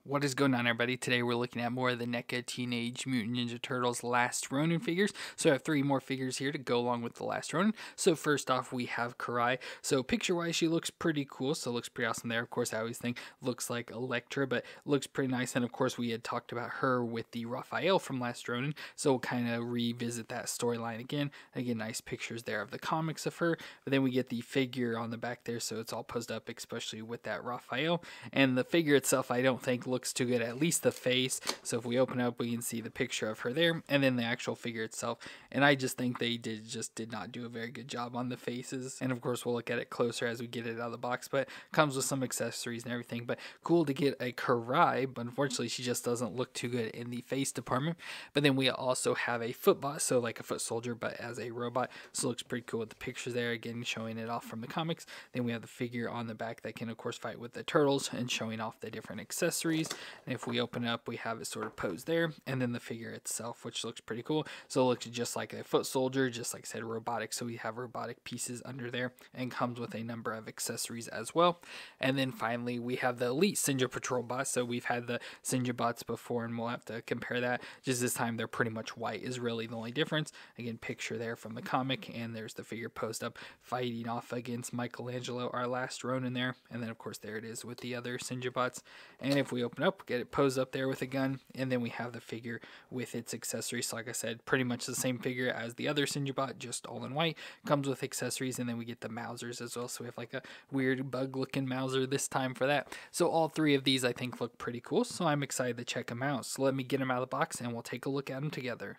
What is going on, everybody? Today we're looking at more of the NECA Teenage Mutant Ninja Turtles Last Ronin figures. So I have 3 more figures here to go along with the Last Ronin. So first off, we have Karai. So picture-wise, she looks pretty cool. So looks pretty awesome there. Of course, I always think looks like Elektra, but looks pretty nice. And of course, we had talked about her with the Raphael from Last Ronin. So we'll kind of revisit that storyline again. Again, nice pictures there of the comics of her. But then we get the figure on the back there. So it's all posed up, especially with that Raphael. And the figure itself, I don't think looks too good, at least the face. So if we open up, we can see the picture of her there, and then the actual figure itself. And I just think they did not do a very good job on the faces. And of course, we'll look at it closer as we get it out of the box, but comes with some accessories and everything. But cool to get a Karai, but unfortunately, she just doesn't look too good in the face department. But then we also have a footbot, so like a foot soldier, but as a robot. So it looks pretty cool with the pictures there, again showing it off from the comics. Then we have the figure on the back that can of course fight with the turtles and showing off the different accessories. And if we open it up, we have it sort of posed there, and then the figure itself, which looks pretty cool. So it looks just like a foot soldier, just like I said, robotic. So we have robotic pieces under there, and comes with a number of accessories as well. And then finally, we have the Elite Synja Patrol bots. So we've had the Synja bots before, and we'll have to compare that. Just this time, they're pretty much white is really the only difference. Again, picture there from the comic, and there's the figure posed up fighting off against Michelangelo, our Last Ronin there. And then of course there it is with the other Synja bots. And if we open up, get it posed up there with a gun, and then we have the figure with its accessories. So like I said, pretty much the same figure as the other Synja bot, just all in white. Comes with accessories, and then we get the Mousers as well. So we have like a weird bug looking Mouser this time for that. So all 3 of these I think look pretty cool, so I'm excited to check them out. So let me get them out of the box and we'll take a look at them together.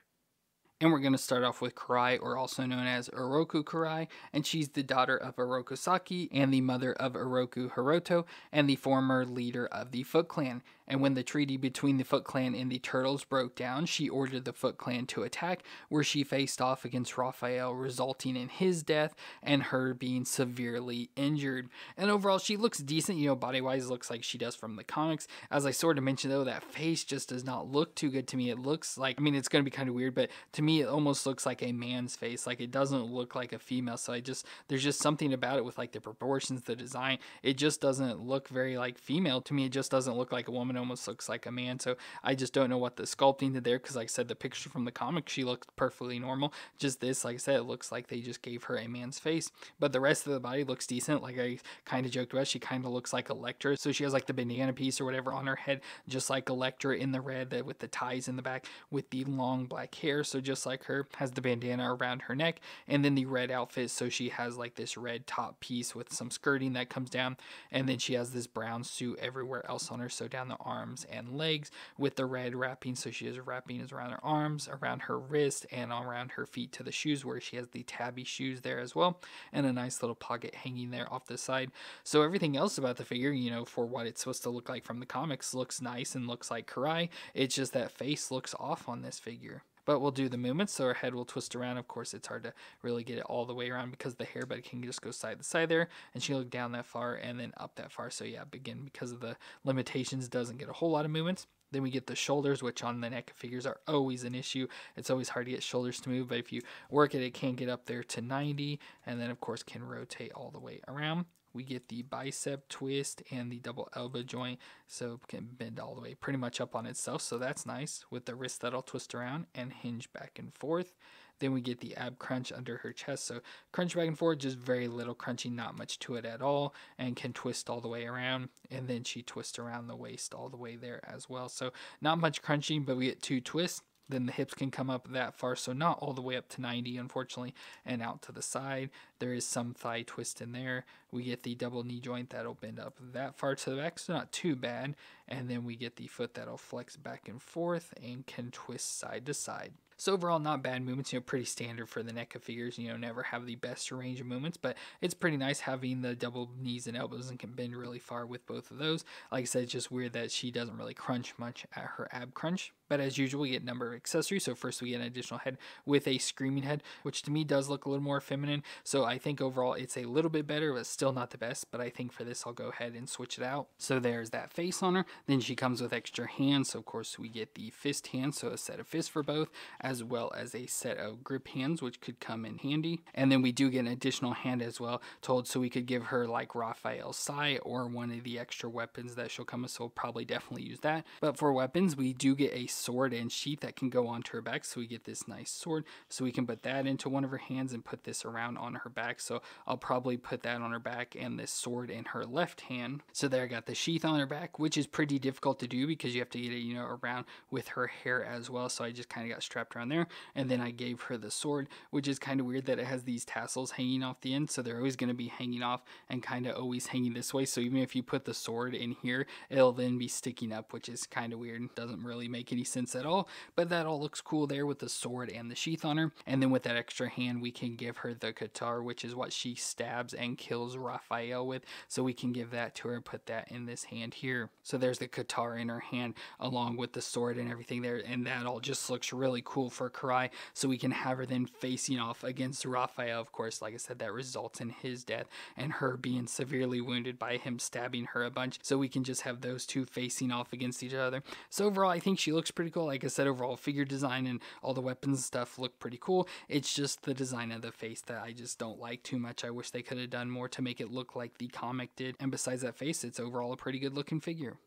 And we're going to start off with Karai, or also known as Oroku Karai, and she's the daughter of Oroku Saki and the mother of Oroku Hiroto and the former leader of the Foot Clan. And when the treaty between the Foot Clan and the Turtles broke down, she ordered the Foot Clan to attack, where she faced off against Raphael, resulting in his death and her being severely injured. And overall, she looks decent, body-wise looks like she does from the comics. As I sort of mentioned though, that face just does not look too good to me. It looks like, it's going to be kind of weird, but to me it almost looks like a man's face. Like, it doesn't look like a female. So there's just something about it with like the proportions, the design. It just doesn't look very like female to me. It just doesn't look like a woman. It almost looks like a man. So I just don't know what the sculpting did there, because like I said, the picture from the comic, she looked perfectly normal. Just this, like I said, it looks like they just gave her a man's face. But the rest of the body looks decent. Like I kind of joked about, she kind of looks like Elektra. So she has like the banana piece or whatever on her head, just like Elektra in the red, with the ties in the back with the long black hair. So just like her, has the bandana around her neck, and then the red outfit. So she has like this red top piece with some skirting that comes down, and then she has this brown suit everywhere else on her, so down the arms and legs with the red wrapping. So she has wrappings around her arms, around her wrist, and around her feet to the shoes, where she has the tabby shoes there as well, and a nice little pocket hanging there off the side. So everything else about the figure, for what it's supposed to look like from the comics, looks nice and looks like Karai. It's just that face looks off on this figure. But we'll do the movements, so her head will twist around. Of course, it's hard to really get it all the way around because of the hair, but it can just go side to side there, and she'll look down that far and then up that far. So yeah, again, because of the limitations, doesn't get a whole lot of movements. Then we get the shoulders, which on the NECA figures are always an issue. It's always hard to get shoulders to move, but if you work it can get up there to 90, and then of course can rotate all the way around. We get the bicep twist and the double elbow joint, so it can bend all the way pretty much up on itself, so that's nice, with the wrist that'll twist around and hinge back and forth. Then we get the ab crunch under her chest, so crunch back and forth, just very little crunching, not much to it at all, and can twist all the way around. And then she twists around the waist all the way there as well, so not much crunching, but we get 2 twists. Then the hips can come up that far, so not all the way up to 90, unfortunately, and out to the side. There is some thigh twist in there. We get the double knee joint that'll bend up that far to the back, so not too bad. And then we get the foot that'll flex back and forth and can twist side to side. So overall, not bad movements, pretty standard for the NECA figures, never have the best range of movements, but it's pretty nice having the double knees and elbows and can bend really far with both of those. Like I said, it's just weird that she doesn't really crunch much at her ab crunch. But as usual, we get a number of accessories. So first we get an additional head with a screaming head, which to me does look a little more feminine. So I think overall it's a little bit better, but still not the best. But I think for this, I'll go ahead and switch it out. So there's that face on her. Then she comes with extra hands. So of course we get the fist hand, so a set of fists for both, as well as a set of grip hands, which could come in handy. And then we do get an additional hand as well told, so we could give her like Raphael's sai or one of the extra weapons that she'll come with, so we'll probably definitely use that. But for weapons, we do get a sword and sheath that can go onto her back, so we get this nice sword, so we can put that into one of her hands and put this around on her back. So I'll probably put that on her back and this sword in her left hand. So there, I got the sheath on her back, which is pretty difficult to do because you have to get it, you know, around with her hair as well. So I just kind of got strapped around there, and then I gave her the sword, which is kind of weird that it has these tassels hanging off the end, so they're always going to be hanging off and kind of always hanging this way. So even if you put the sword in here, it'll then be sticking up, which is kind of weird. Doesn't really make any sense at all, but that all looks cool there with the sword and the sheath on her. And then with that extra hand, we can give her the Karai, which is what she stabs and kills Raphael with, so we can give that to her and put that in this hand here. So there's the Karai in her hand along with the sword and everything there, and that all just looks really cool for Karai. So we can have her then facing off against Raphael. Of course, like I said, that results in his death and her being severely wounded by him stabbing her a bunch, so we can just have those two facing off against each other. So overall, I think she looks pretty cool. Like I said, overall figure design and all the weapons and stuff look pretty cool. It's just the design of the face that I just don't like too much. I wish they could have done more to make it look like the comic did, and besides that face, it's overall a pretty good looking figure.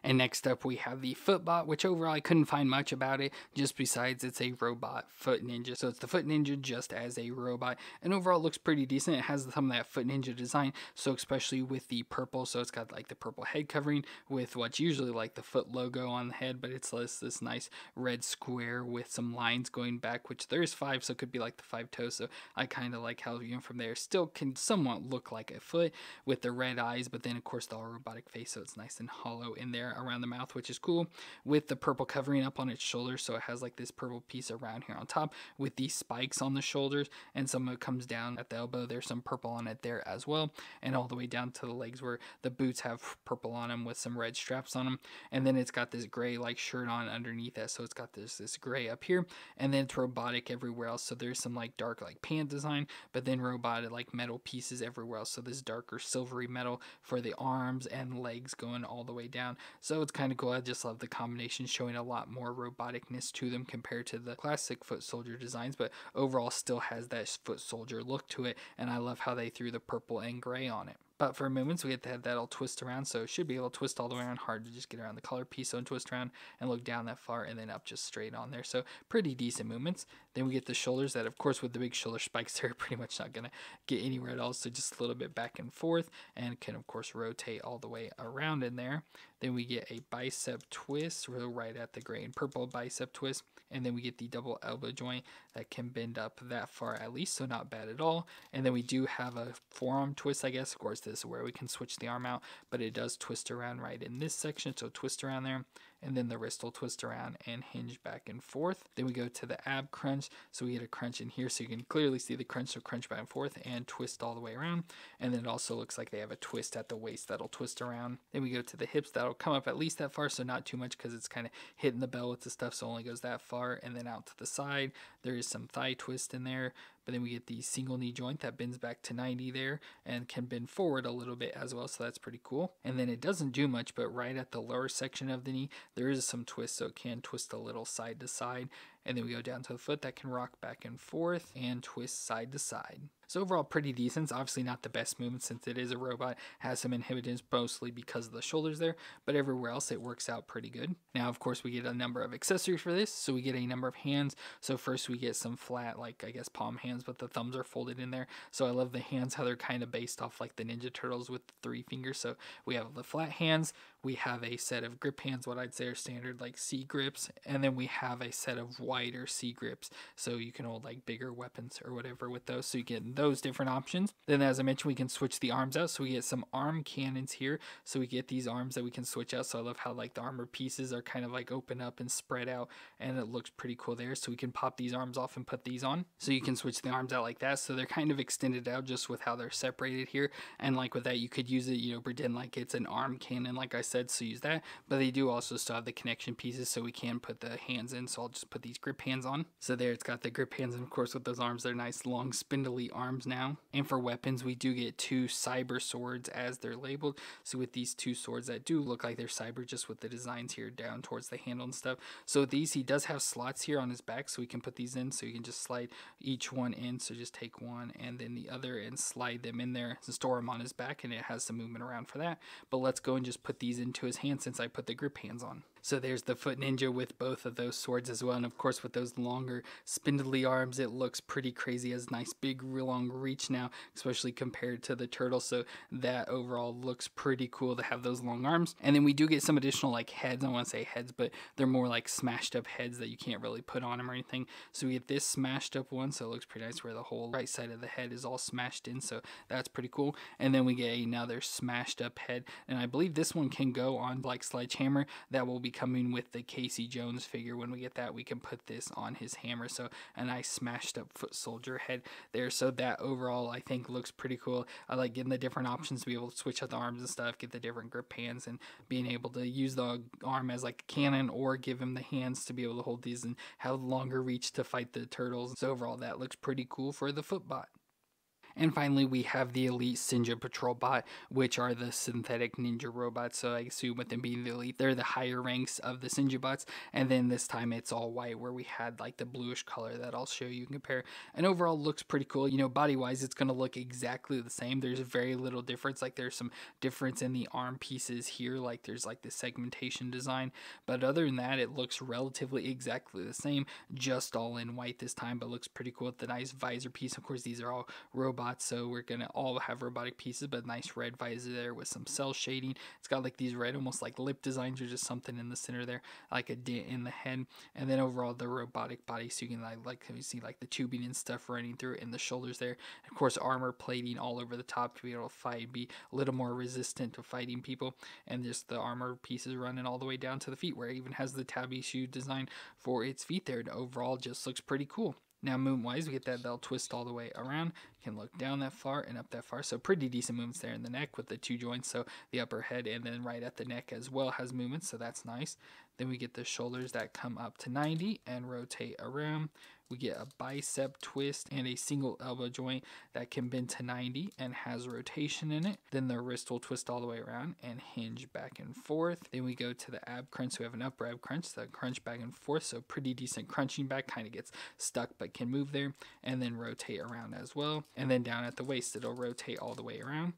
And next up we have the Footbot, which overall I couldn't find much about it, just besides it's a robot foot ninja. So it's the foot ninja just as a robot, and overall it looks pretty decent. It has some of that foot ninja design, so especially with the purple, so it's got like the purple head covering with what's usually like the foot logo on the head, but it's this nice red square with some lines going back, which there's 5, so it could be like the 5 toes. So I kind of like how you know from there still can somewhat look like a foot with the red eyes, but then of course the all robotic face, so it's nice and hollow in there around the mouth, which is cool, with the purple covering up on its shoulders. So it has like this purple piece around here on top with these spikes on the shoulders, and some of it comes down at the elbow. There's some purple on it there as well, and all the way down to the legs where the boots have purple on them with some red straps on them. And then it's got this gray like shirt on underneath that, so it's got this gray up here, and then it's robotic everywhere else. So there's some like dark like pant design, but then robotic like metal pieces everywhere else. So this darker silvery metal for the arms and legs going all the way down. So it's kind of cool. I just love the combination, showing a lot more roboticness to them compared to the classic foot soldier designs, but overall still has that foot soldier look to it, and I love how they threw the purple and gray on it. But for movements, we get to have that all twist around, so it should be able to twist all the way around. Hard to just get around the collar piece, so twist around and look down that far and then up just straight on there. So pretty decent movements. Then we get the shoulders that, of course, with the big shoulder spikes, they're pretty much not going to get anywhere at all, so just a little bit back and forth, and can, of course, rotate all the way around in there. Then we get a bicep twist, right at the gray and purple bicep twist. And then we get the double elbow joint that can bend up that far at least, so not bad at all. And then we do have a forearm twist, I guess. Of course, this is where we can switch the arm out, but it does twist around right in this section, so twist around there. And then the wrist will twist around and hinge back and forth. Then we go to the ab crunch, so we get a crunch in here, so you can clearly see the crunch, so crunch back and forth and twist all the way around. And then it also looks like they have a twist at the waist that'll twist around. Then we go to the hips, that'll come up at least that far, so not too much because it's kind of hitting the bell with the stuff, so it only goes that far. And then out to the side, there is some thigh twist in there. But then we get the single knee joint that bends back to 90 there and can bend forward a little bit as well, so that's pretty cool. And then it doesn't do much, but right at the lower section of the knee, there is some twist, so it can twist a little side to side. And then we go down to the foot that can rock back and forth and twist side to side. So overall pretty decent. It's obviously not the best movement since it is a robot, has some inhibitors mostly because of the shoulders there, but everywhere else it works out pretty good. Now of course we get a number of accessories for this, so we get a number of hands. So first we get some flat, like I guess palm hands, but the thumbs are folded in there. So I love the hands, how they're kind of based off like the Ninja Turtles with the 3 fingers. So we have the flat hands, we have a set of grip hands, what I'd say are standard like C grips, and then we have a set of wider C grips, so you can hold like bigger weapons or whatever with those, so you get those different options. Then as I mentioned, we can switch the arms out, so we get some arm cannons here, so we get these arms that we can switch out. So I love how like the armor pieces are kind of like open up and spread out, and it looks pretty cool there. So we can pop these arms off and put these on, so you can switch the arms out like that, so they're kind of extended out just with how they're separated here. And like with that, you could use it, you know, pretend like it's an arm cannon, like I said said, so use that. But they do also still have the connection pieces, so we can put the hands in. So I'll just put these grip hands on. So there, it's got the grip hands, and of course with those arms, they're nice long spindly arms now. And for weapons, we do get 2 cyber swords as they're labeled. So with these 2 swords that do look like they're cyber, just with the designs here down towards the handle and stuff. So with these, he does have slots here on his back, so we can put these in, so you can just slide each one in. So just take one and then the other and slide them in there to store them on his back, and it has some movement around for that. But let's go and just put these into his hand since I put the grip hands on. So there's the foot ninja with both of those swords as well, and of course with those longer spindly arms, it looks pretty crazy. It has nice big long reach now, especially compared to the turtle, so that overall looks pretty cool to have those long arms. And then we do get some additional like heads. I don't want to say heads, but they're more like smashed up heads that you can't really put on them or anything. So we get this smashed up one, so it looks pretty nice where the whole right side of the head is all smashed in, so that's pretty cool. And then we get another smashed up head, and I believe this one can go on like Sledgehammer. That will be coming with the Casey Jones figure. When we get that, we can put this on his hammer, so a nice smashed up foot soldier head there. So that overall I think looks pretty cool. I like getting the different options to be able to switch out the arms and stuff, get the different grip hands, and being able to use the arm as like a cannon or give him the hands to be able to hold these and have longer reach to fight the turtles. So overall that looks pretty cool for the footbot. And finally, we have the Elite Synja Patrol Bot, which are the synthetic ninja robots. So I assume with them being the Elite, they're the higher ranks of the Synja bots. And then this time it's all white, where we had like the bluish color that I'll show you and compare. And overall looks pretty cool. You know, body-wise, it's going to look exactly the same. There's very little difference. Like there's some difference in the arm pieces here. Like there's like the segmentation design. But other than that, it looks relatively exactly the same, just all in white this time. But looks pretty cool with the nice visor piece. Of course, these are all robots, so we're gonna all have robotic pieces, but nice red visor there with some cell shading. It's got like these red almost like lip designs or just something in the center there, like a dent in the head. And then overall the robotic body, so you can like you see like the tubing and stuff running through it in the shoulders there. And of course armor plating all over the top to be able to fight, be a little more resistant to fighting people. And just the armor pieces running all the way down to the feet, where it even has the tabby shoe design for its feet there. And overall just looks pretty cool. Now movement wise, we get that they'll twist all the way around. You can look down that far and up that far. So pretty decent movements there in the neck with the 2 joints. So the upper head and then right at the neck as well has movements. So that's nice. Then we get the shoulders that come up to 90 and rotate around. We get a bicep twist and a single elbow joint that can bend to 90 and has rotation in it. Then the wrist will twist all the way around and hinge back and forth. Then we go to the ab crunch. So we have an upper ab crunch, so crunch back and forth. So pretty decent crunching back, kind of gets stuck but can move there. And then rotate around as well. And then down at the waist, it'll rotate all the way around.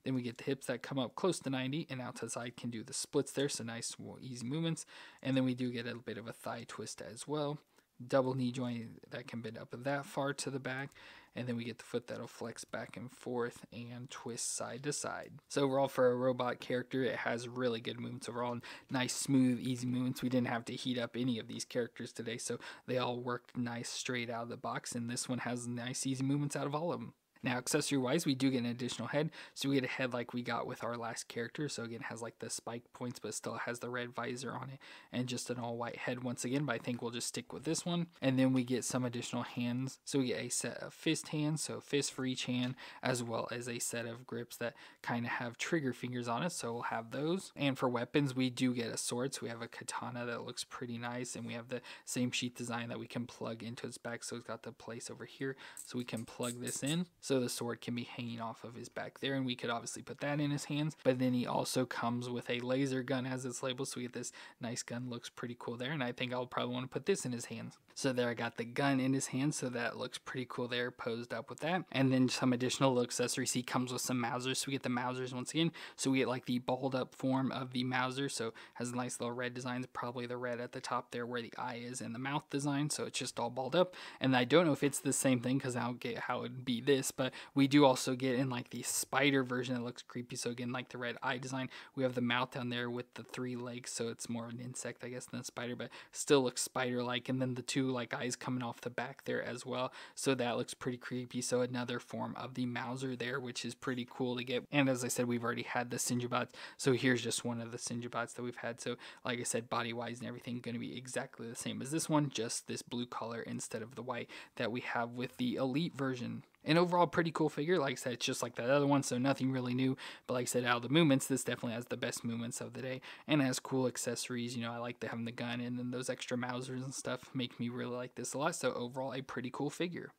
Then we get the hips that come up close to 90 and out to the side, can do the splits there. So nice, easy movements. And then we do get a bit of a thigh twist as well. Double knee joint that can bend up that far to the back. And then we get the foot that'll flex back and forth and twist side to side. So overall, for a robot character, it has really good movements overall. Nice, smooth, easy movements. We didn't have to heat up any of these characters today, so they all worked nice straight out of the box. And this one has nice, easy movements out of all of them. Now, accessory-wise, we do get an additional head. So we get a head like we got with our last character. So again, it has like the spike points, but still has the red visor on it. And just an all-white head once again, but I think we'll just stick with this one. And then we get some additional hands. So we get a set of fist hands, so fist for each hand, as well as a set of grips that kind of have trigger fingers on it. So we'll have those. And for weapons, we do get a sword. So we have a katana that looks pretty nice. And we have the same sheath design that we can plug into its back. So it's got the place over here. So we can plug this in. So the sword can be hanging off of his back there, and we could obviously put that in his hands. But then he also comes with a laser gun as it's labeled, so we get this nice gun. Looks pretty cool there, and I think I'll probably want to put this in his hands. So there I got the gun in his hand, so that looks pretty cool there, posed up with that. And then some additional accessories. He comes with some Mausers, so we get the Mausers once again. So we get like the balled up form of the Mauser, so has a nice little red designs, probably the red at the top there where the eye is and the mouth design, so it's just all balled up. And I don't know if it's the same thing because I don't get how it would be this, but we do also get in like the spider version that looks creepy. So again, like the red eye design, we have the mouth down there with the 3 legs, so it's more an insect I guess than a spider, but still looks spider like. And then the 2 like eyes coming off the back there as well, so that looks pretty creepy. So another form of the Mauser there, which is pretty cool to get. And as I said, we've already had the Synja bots, so here's just one of the Synja bots that we've had. So like I said, body wise and everything going to be exactly the same as this one, just this blue color instead of the white that we have with the Elite version. And overall, pretty cool figure. Like I said, it's just like that other one, so nothing really new. But like I said, out of the movements, this definitely has the best movements of the day, and has cool accessories. You know, I like having the gun, and then those extra Mausers and stuff make me really like this a lot. So overall, a pretty cool figure.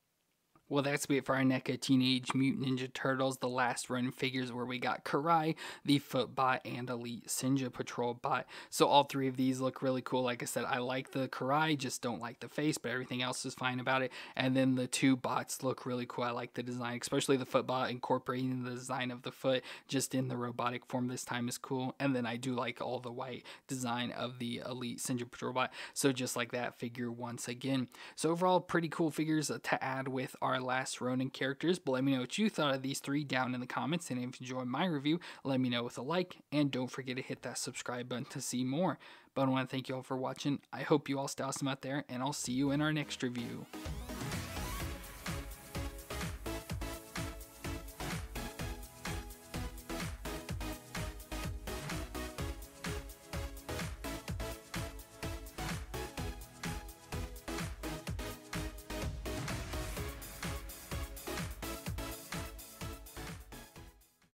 Well, that's it for our NECA Teenage Mutant Ninja Turtles, the last run figures, where we got Karai, the Footbot, and Elite Synja Patrol Bot. So all three of these look really cool. Like I said, I like the Karai, just don't like the face, but everything else is fine about it. And then the two bots look really cool. I like the design, especially the Footbot incorporating the design of the foot just in the robotic form this time is cool. And then I do like all the white design of the Elite Synja Patrol Bot. So just like that figure once again. So overall, pretty cool figures to add with our last Ronin characters. But let me know what you thought of these three down in the comments, and if you enjoyed my review, let me know with a like, and don't forget to hit that subscribe button to see more. But I want to thank you all for watching. I hope you all stay awesome out there, and I'll see you in our next review.